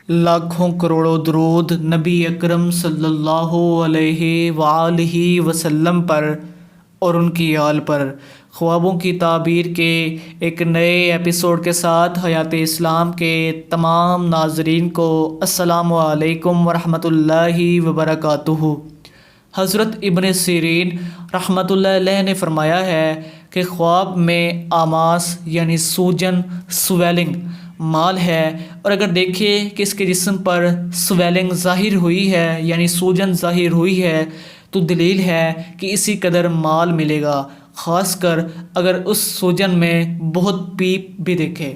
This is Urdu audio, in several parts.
لاکھوں کروڑوں درود نبی اکرم صلی اللہ علیہ وآلہ وسلم پر اور ان کی آل پر۔ خوابوں کی تعبیر کے ایک نئے ایپیسوڈ کے ساتھ حیات اسلام کے تمام ناظرین کو السلام علیکم ورحمۃ اللہ وبرکاتہ۔ حضرت ابن سیرین رحمۃ اللہ علیہ نے فرمایا ہے کہ خواب میں آماس یعنی سوجن سویلنگ مال ہے، اور اگر دیکھے کہ اس کے جسم پر سویلنگ ظاہر ہوئی ہے یعنی سوجن ظاہر ہوئی ہے تو دلیل ہے کہ اسی قدر مال ملے گا، خاص کر اگر اس سوجن میں بہت پیپ بھی دیکھے۔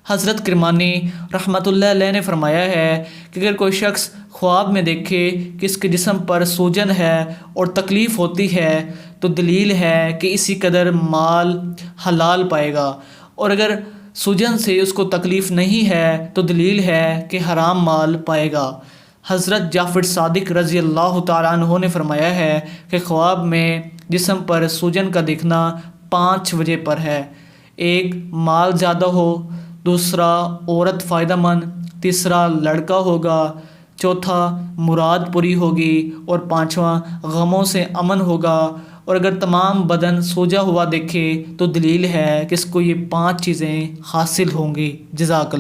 حضرت کرمانی رحمۃ اللہ علیہ نے فرمایا ہے کہ اگر کوئی شخص خواب میں دیکھے کہ اس کے جسم پر سوجن ہے اور تکلیف ہوتی ہے تو دلیل ہے کہ اسی قدر مال حلال پائے گا، اور اگر سوجن سے اس کو تکلیف نہیں ہے تو دلیل ہے کہ حرام مال پائے گا۔ حضرت جعفر صادق رضی اللہ تعالیٰ عنہ نے فرمایا ہے کہ خواب میں جسم پر سوجن کا دکھنا 5 وجہ پر ہے: 1 مال زیادہ ہو، 2 عورت فائدہ مند، 3 لڑکا ہوگا، 4 مراد پوری ہوگی، اور 5واں غموں سے امن ہوگا۔ اور اگر تمام بدن سوجا ہوا دیکھے تو دلیل ہے کہ اس کو یہ 5 چیزیں حاصل ہوں گی۔ جزاک اللہ۔